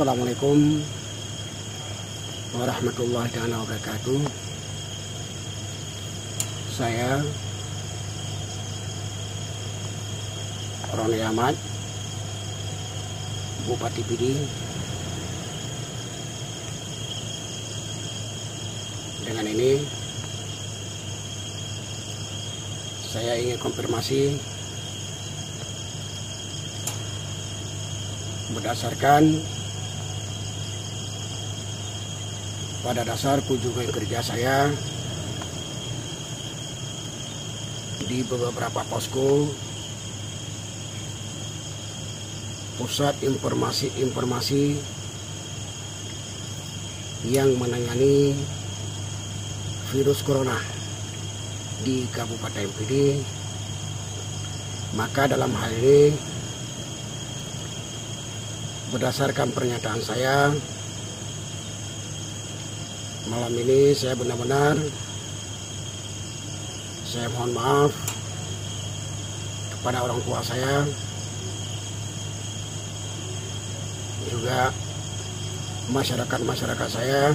Assalamualaikum warahmatullahi wabarakatuh. Saya Roni Ahmad, Bupati Pidi. Dengan ini saya ingin konfirmasi berdasarkan pada dasar kunjungan kerja saya di beberapa posko pusat informasi yang menangani virus corona di Kabupaten Pidi. Maka dalam hal ini, berdasarkan pernyataan saya malam ini, saya benar-benar mohon maaf kepada orang tua saya, juga masyarakat saya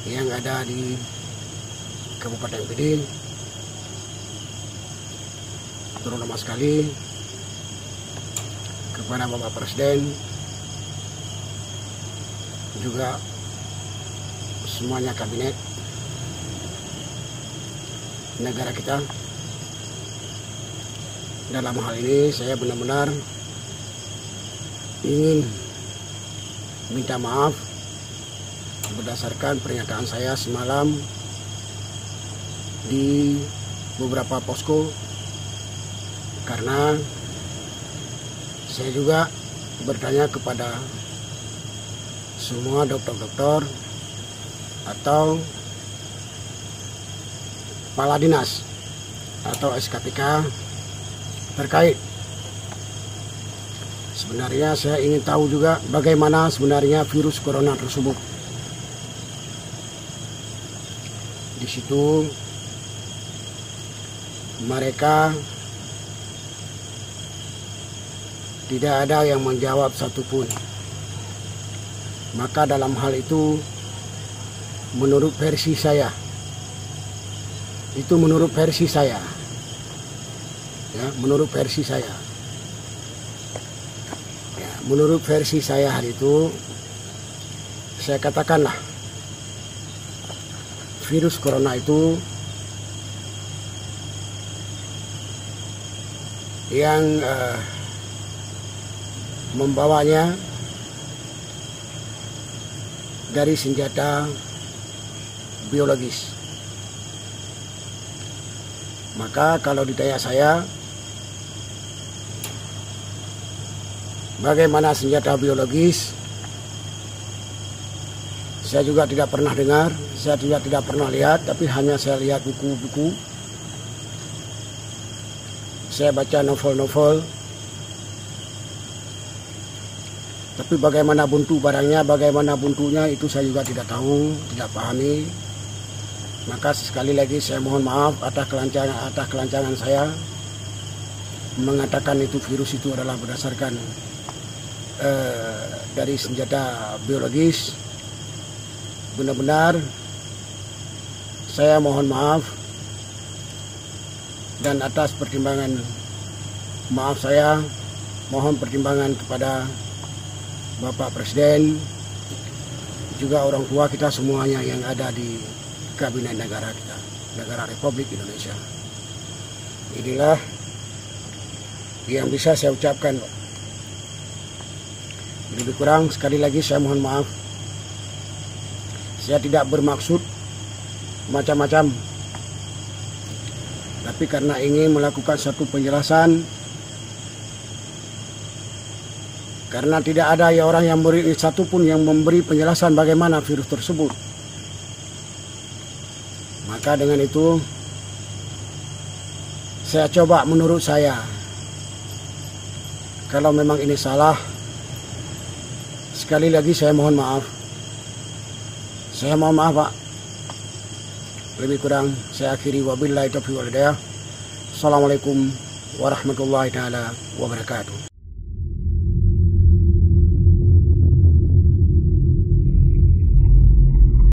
yang ada di Kabupaten Pidi, terutama sekali kepada Bapak Presiden, juga semuanya kabinet negara kita. Dalam hal ini saya benar-benar ingin minta maaf berdasarkan pernyataan saya semalam di beberapa posko, karena saya juga bertanya kepada semua dokter-dokter atau kepala dinas atau SKPK terkait. Sebenarnya saya ingin tahu juga bagaimana sebenarnya virus corona tersebut. Di situ mereka tidak ada yang menjawab satupun. Maka dalam hal itu, menurut versi saya, menurut versi saya hari itu, saya katakanlah virus corona itu yang membawanya dari senjata biologis. Maka kalau ditanya saya, bagaimana senjata biologis, saya juga tidak pernah dengar, saya juga tidak pernah lihat, tapi hanya saya lihat buku-buku, saya baca novel-novel. Tapi bagaimana buntu barangnya, bagaimana buntunya, itu saya juga tidak tahu, tidak pahami. Maka sekali lagi saya mohon maaf atas kelancangan saya mengatakan itu virus itu adalah berdasarkan dari senjata biologis. Benar-benar saya mohon maaf, dan atas pertimbangan maaf saya mohon pertimbangan kepada Bapak Presiden, juga orang tua kita semuanya yang ada di kabinet negara kita, negara Republik Indonesia. Inilah yang bisa saya ucapkan. Lebih kurang sekali lagi saya mohon maaf. Saya tidak bermaksud macam-macam, tapi karena ingin melakukan satu penjelasan, karena tidak ada orang yang satupun yang memberi penjelasan bagaimana virus tersebut. Maka dengan itu saya coba menurut saya. Kalau memang ini salah, sekali lagi saya mohon maaf. Saya mohon maaf, Pak. Lebih kurang saya akhiri, wabillahi taufiq wal hidayah. Assalamualaikum warahmatullahi taala wabarakatuh.